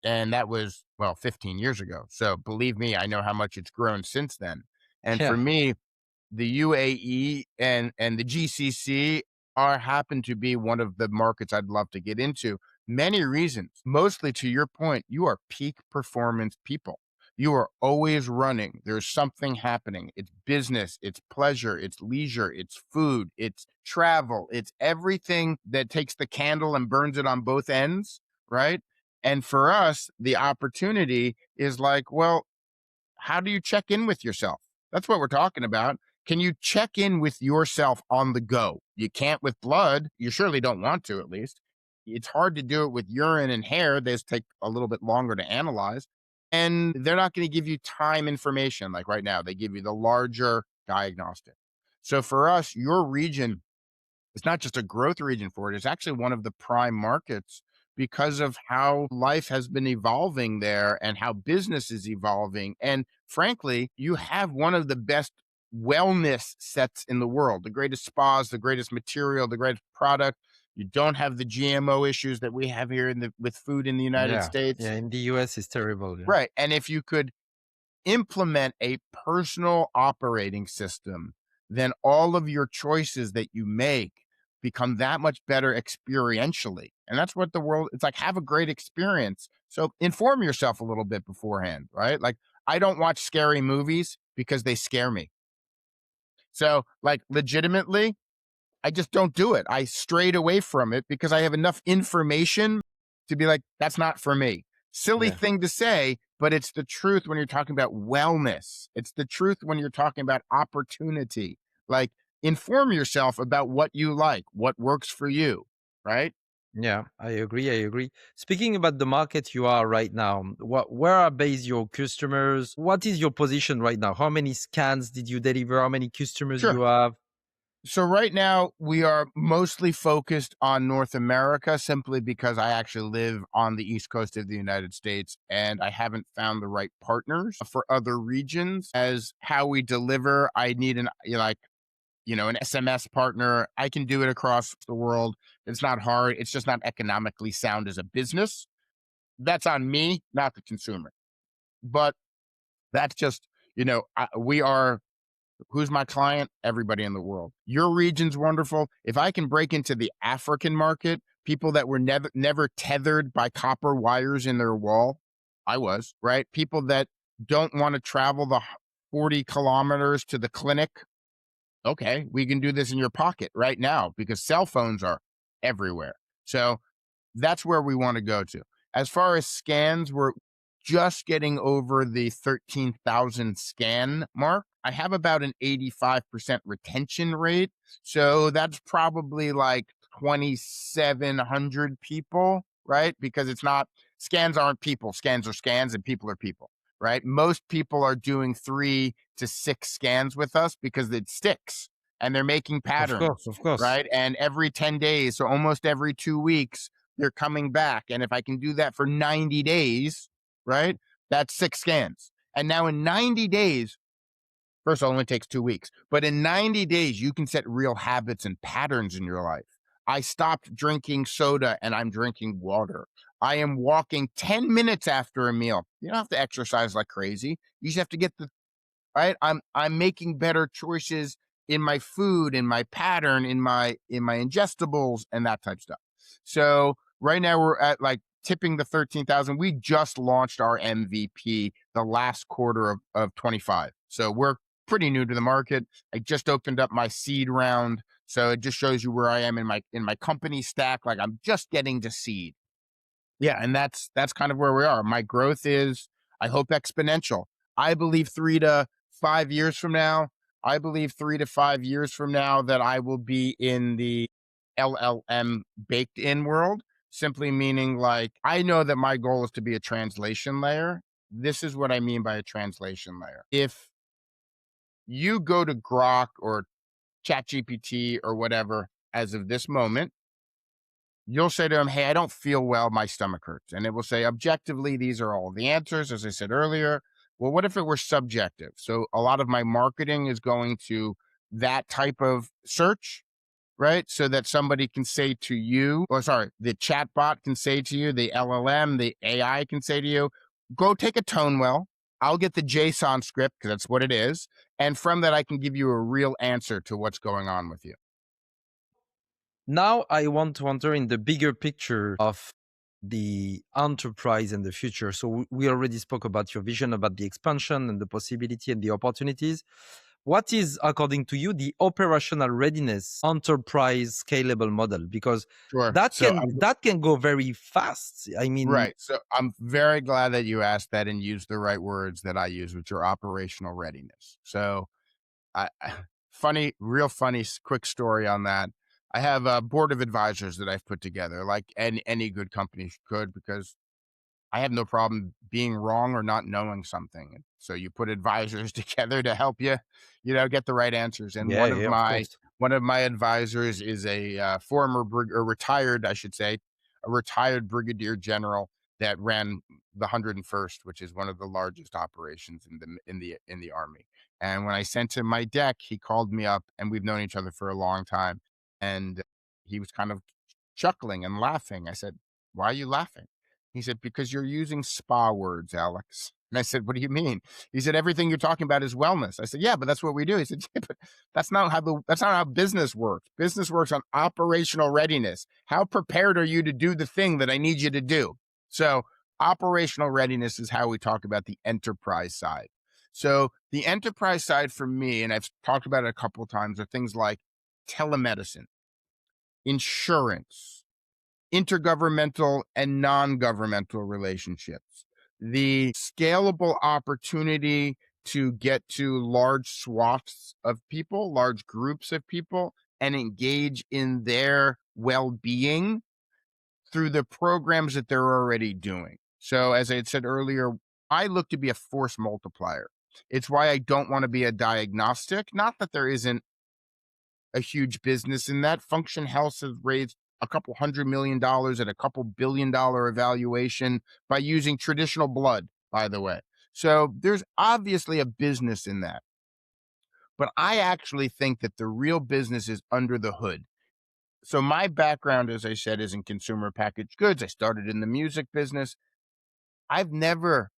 that was, well, 15 years ago. So believe me, I know how much it's grown since then. And for Yeah. me, the UAE and the GCC are happen to be one of the markets I'd love to get into. Many reasons, mostly to your point, you are peak performance people. You are always running. There's something happening. It's business, it's pleasure, it's leisure, it's food, it's travel, it's everything that takes the candle and burns it on both ends, right? And for us, the opportunity is like, well, how do you check in with yourself? That's what we're talking about. Can you check in with yourself on the go? You can't with blood. You surely don't want to, at least. It's hard to do it with urine and hair. Those take a little bit longer to analyze. And they're not going to give you time information like right now. They give you the larger diagnostic. So for us, your region, it's not just a growth region for it. It's actually one of the prime markets because of how life has been evolving there and how business is evolving. And frankly, you have one of the best wellness sets in the world, the greatest spas, the greatest material, the greatest product. You don't have the GMO issues that we have here with food in the United Yeah. States. Yeah. In the US, it's terrible. Yeah. Right. And if you could implement a personal operating system, then all of your choices that you make become that much better experientially. And that's what the world, it's like, have a great experience. So inform yourself a little bit beforehand, right? Like, I don't watch scary movies because they scare me. So, like, legitimately, I just don't do it. I strayed away from it because I have enough information to be like, that's not for me. Silly Yeah. thing to say, but it's the truth when you're talking about wellness. It's the truth when you're talking about opportunity. Like, inform yourself about what you like, what works for you, right? Yeah, I agree. I agree. Speaking about the market you are right now, where are based your customers? What is your position right now? How many scans did you deliver? How many customers Sure. you have? So right now we are mostly focused on North America simply because I actually live on the East Coast of the United States and I haven't found the right partners for other regions. As how we deliver, I need an SMS partner. I can do it across the world. It's not hard. It's just not economically sound as a business. That's on me, not the consumer. But that's just, we are. Who's my client? Everybody in the world. Your region's wonderful. If I can break into the African market, people that were never tethered by copper wires in their wall, I was, right? People that don't want to travel the 40 kilometers to the clinic. Okay, we can do this in your pocket right now because cell phones are everywhere. So that's where we want to go to. As far as scans, we're just getting over the 13,000 scan mark. I have about an 85% retention rate. So that's probably like 2,700 people, right? Because scans aren't people. Scans are scans and people are people, right? Most people are doing 3 to 6 scans with us because it sticks and they're making Of course, patterns, of course. right? And every 10 days, so almost every 2 weeks, they're coming back. And if I can do that for 90 days, right, that's 6 scans. And now in 90 days, first of all, it only takes 2 weeks, but in 90 days, you can set real habits and patterns in your life. I stopped drinking soda and I'm drinking water. I am walking 10 minutes after a meal. You don't have to exercise like crazy. You just have to get right. I'm making better choices in my food, in my pattern, in my ingestibles and that type of stuff. So right now we're at like tipping the 13,000. We just launched our MVP the last quarter of 25. So we're pretty new to the market. I just opened up my seed round. So it just shows you where I am in my company stack. Like I'm just getting to seed. Yeah, and that's kind of where we are. My growth is, I hope, exponential. I believe 3 to 5 years from now, that I will be in the LLM baked in world, simply meaning like I know that my goal is to be a translation layer. This is what I mean by a translation layer. If you go to Grok or ChatGPT or whatever as of this moment, you'll say to them, hey, I don't feel well. My stomach hurts. And it will say, objectively, these are all the answers, as I said earlier. Well, what if it were subjective? So a lot of my marketing is going to that type of search, right? So that somebody can say to you, or sorry, the chatbot can say to you, the LLM, the AI can say to you, go take a ToneWell, I'll get the JSON script because that's what it is. And from that, I can give you a real answer to what's going on with you. Now I want to enter in the bigger picture of the enterprise and the future. So we already spoke about your vision, about the expansion and the possibility and the opportunities. What is, according to you, the operational readiness enterprise scalable model? Because Sure. that So can go very fast. I mean, right. So I'm very glad that you asked that and used the right words that I use, which are operational readiness. So funny, real funny, quick story on that. I have a board of advisors that I've put together, like any good company could, because I have no problem being wrong or not knowing something. So you put advisors together to help you, get the right answers. And yeah, yeah, of course. one of my advisors is a or retired, I should say, a retired brigadier general that ran the 101st, which is one of the largest operations in the army. And when I sent him my deck, he called me up, and we've known each other for a long time. And he was kind of chuckling and laughing. I said, "Why are you laughing?" He said, "Because you're using spa words, Alex." And I said, "What do you mean?" He said, "Everything you're talking about is wellness." I said, "Yeah, but that's what we do." He said, "Yeah, but that's not how business works. Business works on operational readiness. How prepared are you to do the thing that I need you to do?" So operational readiness is how we talk about the enterprise side. So the enterprise side for me, and I've talked about it a couple of times, are things like telemedicine, insurance, intergovernmental and non-governmental relationships, the scalable opportunity to get to large swaths of people, large groups of people, and engage in their well-being through the programs that they're already doing. So as I had said earlier, I look to be a force multiplier. It's why I don't want to be a diagnostic. Not that there isn't a huge business in that. Function Health has raised a couple $100 million at a couple $1 billion evaluation by using traditional blood, by the way. So there's obviously a business in that. But I actually think that the real business is under the hood. So my background, as I said, is in consumer packaged goods. I started in the music business. I've never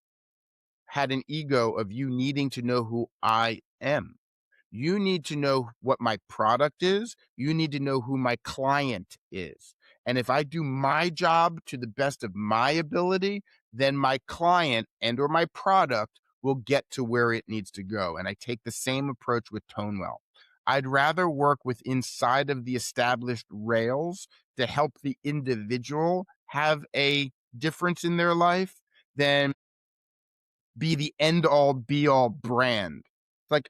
had an ego of you needing to know who I am. You need to know what my product is. You need to know who my client is. And if I do my job to the best of my ability, then my client and or my product will get to where it needs to go. And I take the same approach with ToneWell. I'd rather work with inside of the established rails to help the individual have a difference in their life than be the end all be all brand. Like,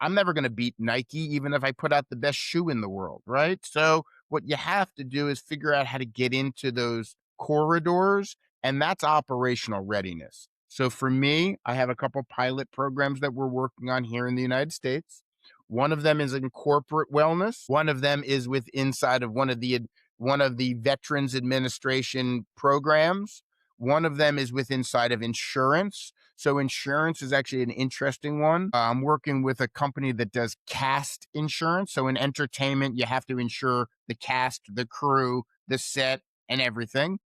I'm never going to beat Nike, even if I put out the best shoe in the world, right? So what you have to do is figure out how to get into those corridors, and that's operational readiness. So for me, I have a couple pilot programs that we're working on here in the United States. One of them is in corporate wellness. One of them is with inside of one of the Veterans Administration programs. One of them is with inside of insurance. So insurance is actually an interesting one. I'm working with a company that does cast insurance. So in entertainment, you have to insure the cast, the crew, the set, and everything.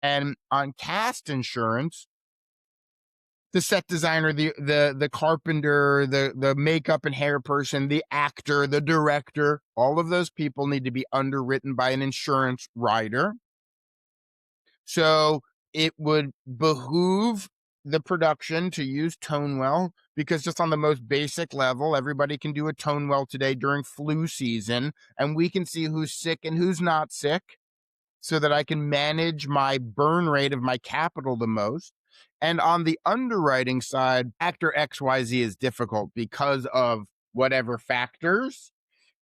And on cast insurance, the set designer, the carpenter, the makeup and hair person, the actor, the director, all of those people need to be underwritten by an insurance rider. So it would behoove the production to use ToneWell, because just on the most basic level, everybody can do a ToneWell today during flu season, and we can see who's sick and who's not sick so that I can manage my burn rate of my capital the most. And on the underwriting side, actor XYZ is difficult because of whatever factors.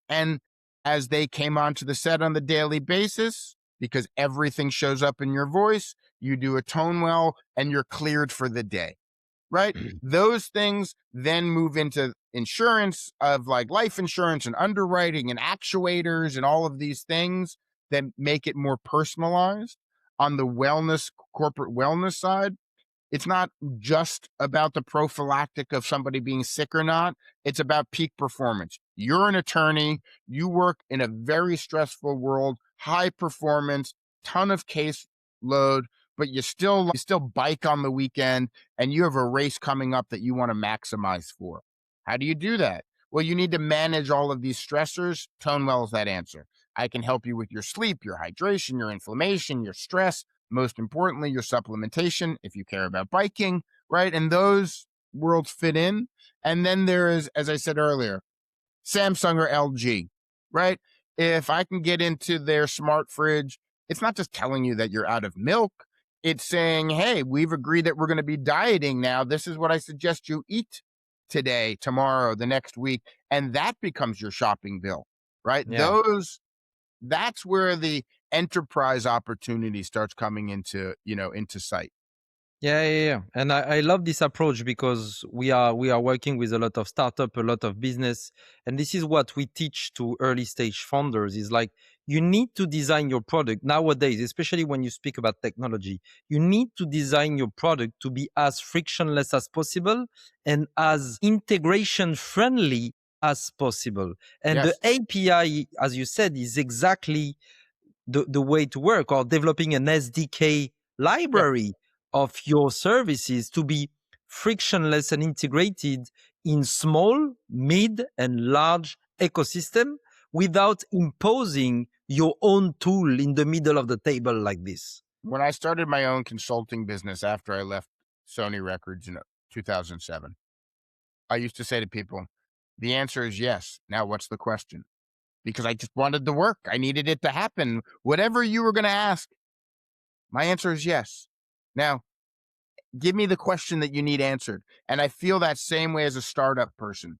And as they came onto the set on the daily basis, because everything shows up in your voice, you do a ToneWell and you're cleared for the day, right? Those things then move into insurance of like life insurance and underwriting and actuators and all of these things that make it more personalized. On the wellness, corporate wellness side, it's not just about the prophylactic of somebody being sick or not. It's about peak performance. You're an attorney. You work in a very stressful world, high performance, ton of case load. but you still bike on the weekend and you have a race coming up that you want to maximize for. How do you do that? Well, you need to manage all of these stressors. ToneWell is that answer. I can help you with your sleep, your hydration, your inflammation, your stress, most importantly, your supplementation if you care about biking, right? And those worlds fit in. And then there is, as I said earlier, Samsung or LG, right? If I can get into their smart fridge, it's not just telling you that you're out of milk. It's saying, hey, we've agreed that we're going to be dieting now. This is what I suggest you eat today, tomorrow, the next week. And that becomes your shopping bill, right? Yeah. That's where the enterprise opportunity starts coming into sight. Yeah. And I love this approach because we are working with a lot of startup, a lot of business, and this is what we teach to early stage founders is like you need to design your product nowadays, especially when you speak about technology. You need to design your product to be as frictionless as possible and as integration friendly as possible. And the Yes. API, as you said, is exactly the way to work, or developing an SDK Yeah. library of your services to be frictionless and integrated in small, mid, and large ecosystem without imposing your own tool in the middle of the table like this. When I started my own consulting business after I left Sony Records in 2007, I used to say to people, the answer is yes. Now, what's the question? Because I just wanted the work. I needed it to happen. Whatever you were going to ask, my answer is yes. Now, give me the question that you need answered. And I feel that same way as a startup person.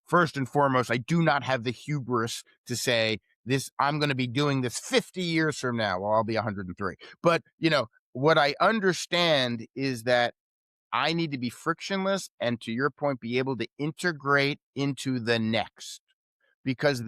First and foremost, I do not have the hubris to say this, I'm going to be doing this 50 years from now. Well, I'll be 103. But, what I understand is that I need to be frictionless and, to your point, be able to integrate into the next, because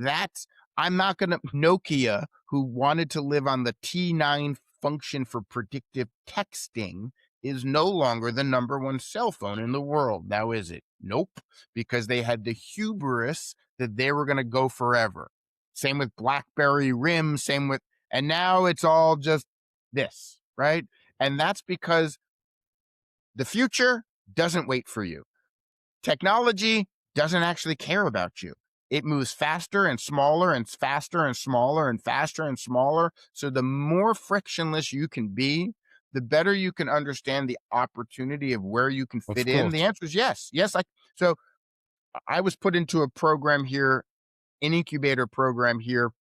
I'm not going to, Nokia, who wanted to live on the T9 function for predictive texting, is no longer the number one cell phone in the world. Now, is it? Nope, because they had the hubris that they were going to go forever. Same with BlackBerry RIM, and now it's all just this, right? And that's because the future doesn't wait for you. Technology doesn't actually care about you. It moves faster and smaller and faster and smaller and faster and smaller. So the more frictionless you can be, the better you can understand the opportunity of where you can Of fit in. The course. answer is yes. Yes. So I was put into a program here, an incubator program here,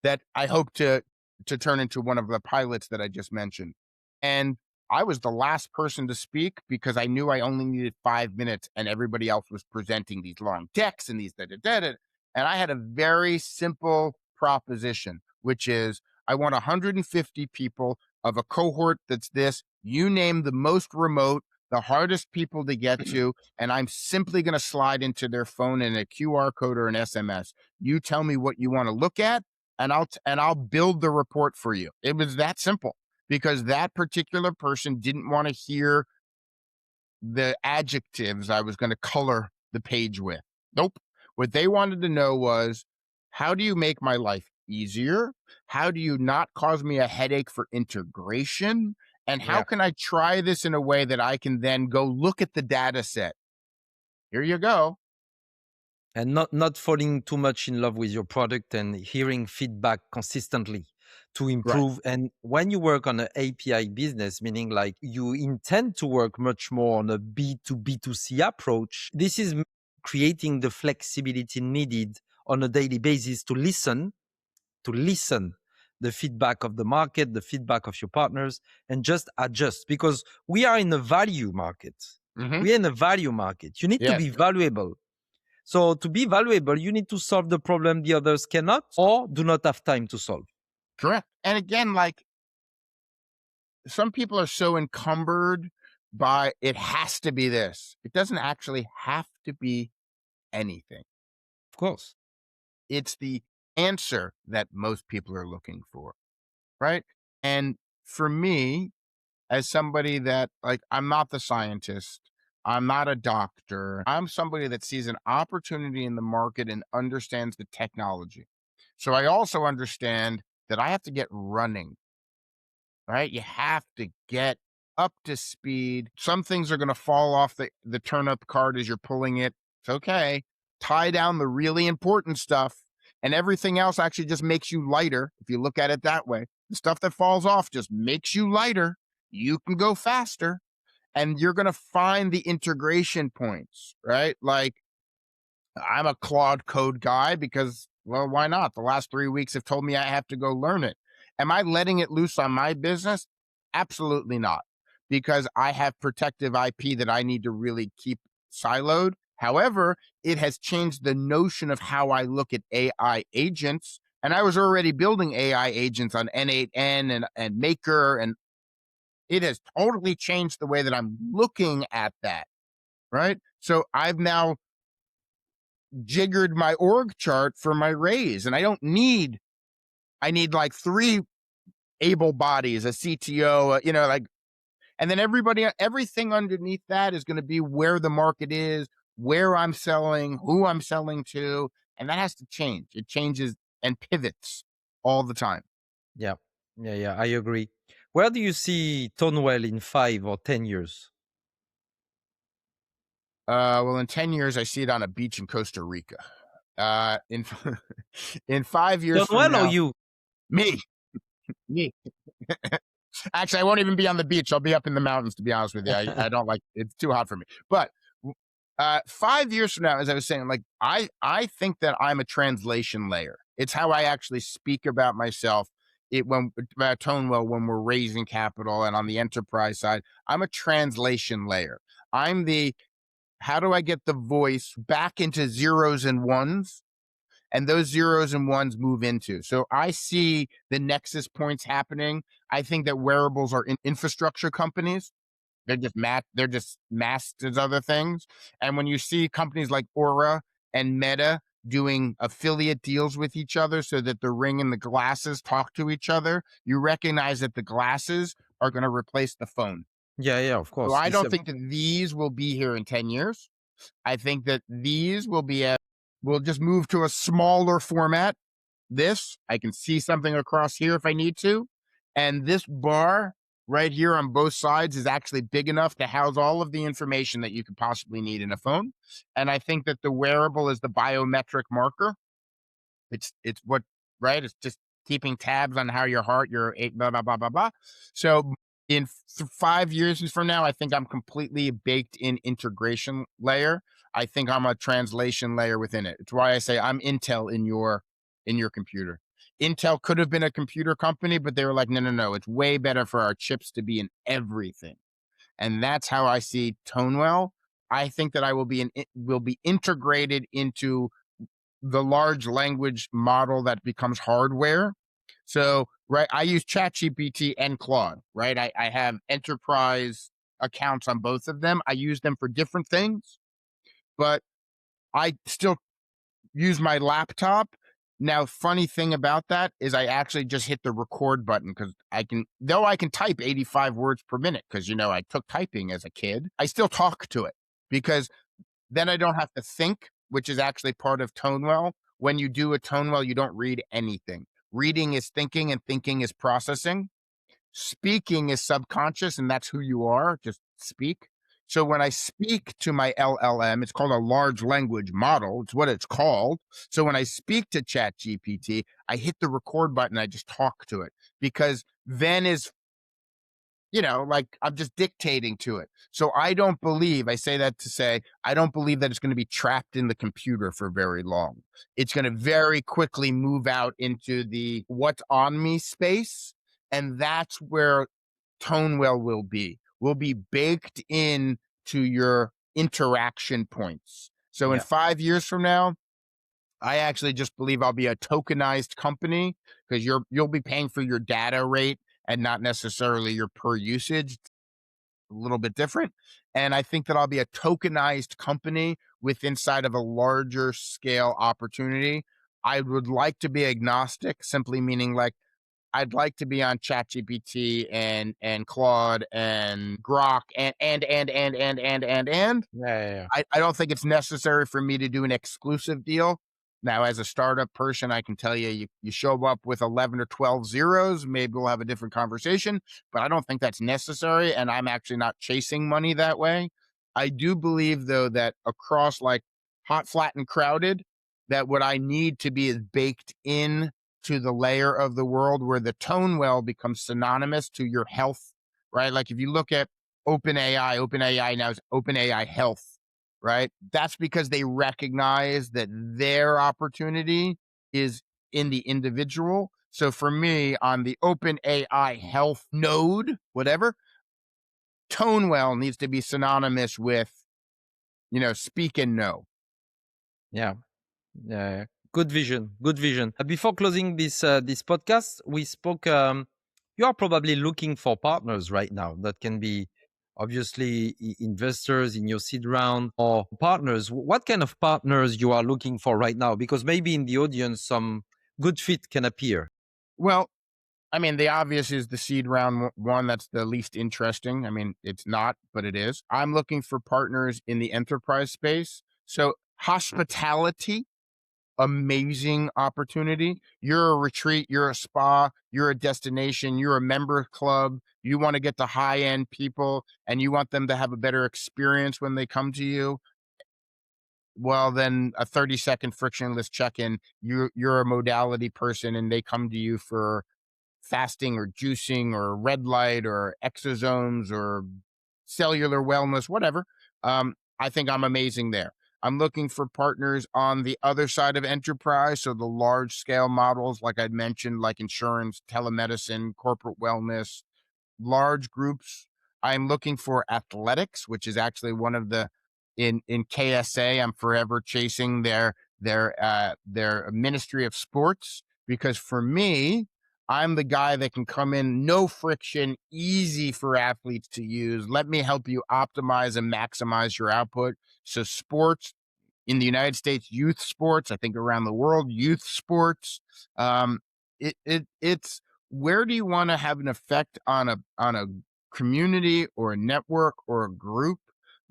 that I hope to turn into one of the pilots that I just mentioned. And I was the last person to speak because I knew I only needed 5 minutes and everybody else was presenting these long decks and these da da da da. And I had a very simple proposition, which is I want 150 people of a cohort that's this. You name the most remote, the hardest people to get to, and I'm simply going to slide into their phone in a QR code or an SMS. You tell me what you want to look at, and I'll build the report for you. It was that simple, because that particular person didn't want to hear the adjectives I was going to color the page with. Nope. What they wanted to know was, how do you make my life easier? How do you not cause me a headache for integration? And how Yeah. can I try this in a way that I can then go look at the data set? Here you go. And not falling too much in love with your product and hearing feedback consistently to Right. improve. And when you work on an API business, meaning like you intend to work much more on a B2B2C approach, this is creating the flexibility needed on a daily basis to listen the feedback of the market, the feedback of your partners, and just adjust, because we are in a value market. Mm-hmm. We are in a value market. You need to Yes. be valuable. So to be valuable, you need to solve the problem the others cannot or do not have time to solve. Correct. And again, like, some people are so encumbered by it has to be this. It doesn't actually have to be anything. Of course. It's the answer that most people are looking for, right? And for me, as somebody that, like, I'm not the scientist, I'm not a doctor, I'm somebody that sees an opportunity in the market and understands the technology. So I also understand that I have to get running. right? You have to get up to speed. Some things are going to fall off the turnip card as you're pulling it. It's okay. Tie down the really important stuff, and everything else actually just makes you lighter. If you look at it that way, the stuff that falls off just makes you lighter. You can go faster, and you're going to find the integration points, right? Like, I'm a Claude code guy because, well, why not? The last 3 weeks have told me I have to go learn it. Am I letting it loose on my business? Absolutely not, because I have protective IP that I need to really keep siloed. However, it has changed the notion of how I look at AI agents. And I was already building AI agents on N8N and Maker, and it has totally changed the way that I'm looking at that, right? So I've now jiggered my org chart for my raise, and I need like 3 able bodies, a CTO, like, and then everything underneath that is going to be where the market is, where I'm selling, who I'm selling to, and that has to change. It changes and pivots all the time. Yeah, yeah, I agree. Where do you see ToneWell in 5 or 10 years? Well, in 10 years, I see it on a beach in Costa Rica. In in 5 years from ToneWell or now, you? me, me. Actually, I won't even be on the beach. I'll be up in the mountains, to be honest with you. I don't like, it's too hot for me. But 5 years from now, as I was saying, like, I think that I'm a translation layer. It's how I actually speak about myself. About ToneWell, when we're raising capital and on the enterprise side, I'm a translation layer. I'm the, how do I get the voice back into zeros and ones, and those zeros and ones move into. So I see the nexus points happening. I think that wearables are infrastructure companies. They're just masked as other things. And when you see companies like Aura and Meta doing affiliate deals with each other so that the ring and the glasses talk to each other, you recognize that the glasses are going to replace the phone. Yeah, of So course. I don't think that these will be here in 10 years. I think that these will just move to a smaller format. I can see something across here if I need to. And this bar right here on both sides is actually big enough to house all of the information that you could possibly need in a phone. And I think that the wearable is the biometric marker. It's what, right? It's just keeping tabs on how your heart, your blah, blah, blah, blah, blah. So in 5 years from now, I think I'm completely baked in integration layer. I think I'm a translation layer within it. It's why I say I'm Intel in your computer. Intel could have been a computer company, but they were like, no, it's way better for our chips to be in everything. And that's how I see ToneWell. I think that I will be integrated into the large language model that becomes hardware. So, right, I use ChatGPT and Claude, right? I have enterprise accounts on both of them. I use them for different things, but I still use my laptop. Now, funny thing about that is I actually just hit the record button because I can type 85 words per minute because, I took typing as a kid. I still talk to it because then I don't have to think, which is actually part of ToneWell. When you do a ToneWell, you don't read anything. Reading is thinking, and thinking is processing. Speaking is subconscious, and that's who you are. Just speak. So when I speak to my LLM, it's called a large language model. It's what it's called. So when I speak to ChatGPT, I hit the record button. I just talk to it because then is, like I'm just dictating to it. So I say that to say, I don't believe that it's going to be trapped in the computer for very long. It's going to very quickly move out into the what's on me space. And that's where ToneWell will be. Will be baked in to your interaction points. So in 5 years from now, I actually just believe I'll be a tokenized company because you'll be paying for your data rate and not necessarily your per usage. It's a little bit different. And I think that I'll be a tokenized company inside of a larger scale opportunity. I would like to be agnostic, simply meaning like I'd like to be on ChatGPT and Claude and Grok and. Yeah. I don't think it's necessary for me to do an exclusive deal. Now, as a startup person, I can tell you, you show up with 11 or 12 zeros, maybe we'll have a different conversation, but I don't think that's necessary. And I'm actually not chasing money that way. I do believe, though, that across like hot, flat, and crowded, that what I need to be is baked in to the layer of the world where the ToneWell becomes synonymous to your health, right? Like if you look at OpenAI now is OpenAI Health, right? That's because they recognize that their opportunity is in the individual. So for me, on the OpenAI Health node, whatever, ToneWell needs to be synonymous with, speak and know. Yeah. Yeah, good vision. Good vision. Before closing this podcast, we spoke. You are probably looking for partners right now. That can be obviously investors in your seed round or partners. What kind of partners you are looking for right now? Because maybe in the audience, some good fit can appear. Well, I mean, the obvious is the seed round one. That's the least interesting. I mean, it's not, but it is. I'm looking for partners in the enterprise space. So hospitality, amazing opportunity. You're a retreat, you're a spa, you're a destination, you're a member club. You want to get the high end people and you want them to have a better experience when they come to you. Well, then a 30-second frictionless check-in, you're a modality person and they come to you for fasting or juicing or red light or exosomes or cellular wellness, whatever. I think I'm amazing there. I'm looking for partners on the other side of enterprise. So the large scale models, like I'd mentioned, like insurance, telemedicine, corporate wellness, large groups. I'm looking for athletics, which is actually one of the in KSA. I'm forever chasing their Ministry of Sports, because for me, I'm the guy that can come in, no friction, easy for athletes to use. Let me help you optimize and maximize your output. So sports in the United States, youth sports, I think around the world, youth sports. It's where do you want to have an effect on a community or a network or a group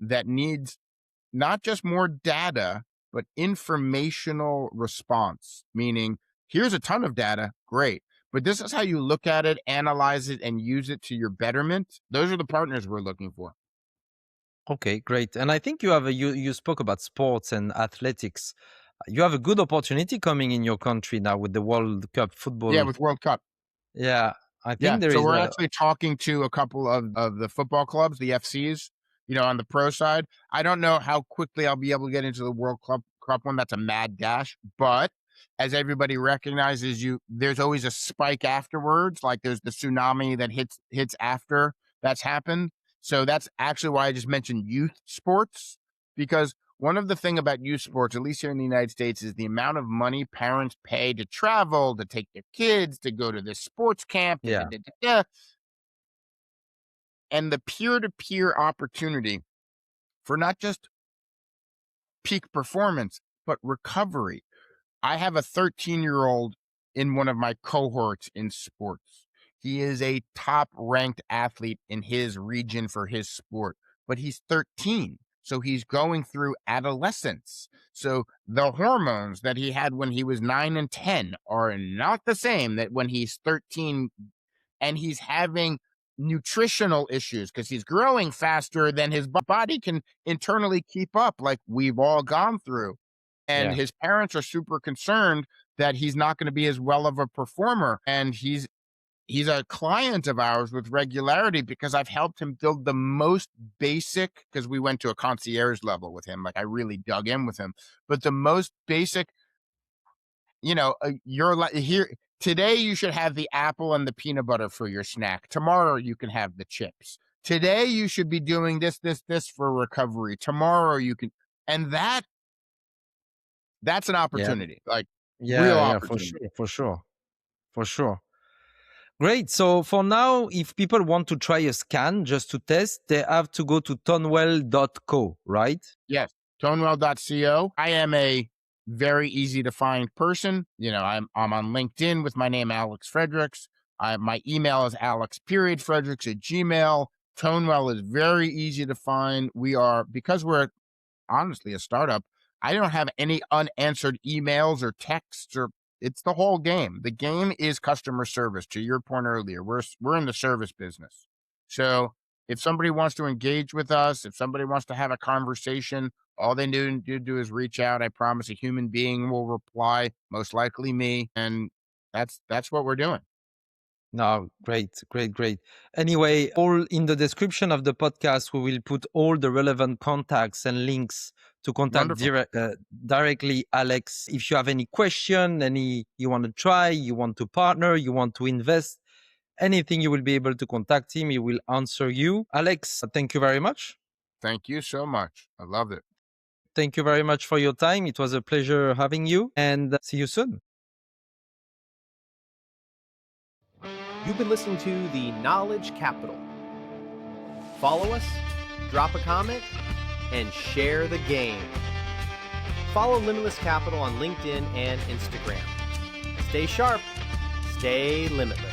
that needs not just more data, but informational response, meaning here's a ton of data, great. But this is how you look at it, analyze it, and use it to your betterment. Those are the partners we're looking for. Okay, great. And I think you have you spoke about sports and athletics. You have a good opportunity coming in your country now with the World Cup Yeah, football. with World Cup. Yeah, I Yeah, think there so is we're a actually talking to a couple of the football clubs, the FCs, on the pro side. I don't know how quickly I'll be able to get into the Cup one. That's a mad dash, but as everybody recognizes, there's always a spike afterwards. Like there's the tsunami that hits after that's happened. So that's actually why I just mentioned youth sports, because one of the thing about youth sports, at least here in the United States, is the amount of money parents pay to travel, to take their kids, to go to this sports camp, yeah. and the peer-to-peer opportunity for not just peak performance, but recovery. I have a 13-year-old in one of my cohorts in sports. He is a top ranked athlete in his region for his sport, but he's 13. So he's going through adolescence. So the hormones that he had when he was 9 and 10 are not the same that when he's 13, and he's having nutritional issues because he's growing faster than his body can internally keep up, like we've all gone through. And Yeah. his parents are super concerned that he's not going to be as well of a performer. And he's a client of ours with regularity because I've helped him build the most basic, because we went to a concierge level with him. Like I really dug in with him, but the most basic, you're like here today, you should have the apple and the peanut butter for your snack. Tomorrow you can have the chips. Today you should be doing this for recovery. Tomorrow you can, and that's an Yeah. opportunity, like real Yeah, for opportunity. sure, for sure, for sure. Great. So for now, if people want to try a scan just to test, they have to go to tonewell.co, right? Yes, ToneWell.co. I am a very easy to find person. I'm on LinkedIn with my name, Alex Fredericks. My email is alex.fredericks at Gmail. ToneWell is very easy to find. Because we're honestly a startup, I don't have any unanswered emails or texts, or it's the whole game. The game is customer service. To your point earlier, we're in the service business. So if somebody wants to engage with us, if somebody wants to have a conversation, all they need to do is reach out. I promise a human being will reply, most likely me, and that's what we're doing. No, great, great, great. Anyway, all in the description of the podcast, we will put all the relevant contacts and links to contact Wonderful. directly Alex. If you have any question, you want to try, you want to partner, you want to invest, anything, you will be able to contact him. He will answer you. Alex, thank you very much. Thank you so much. I loved it. Thank you very much for your time. It was a pleasure having you, and see you soon. You've been listening to the Knowledge Capital. Follow us, drop a comment, and share the game. Follow Limitless Capital on LinkedIn and Instagram. Stay sharp, stay limitless.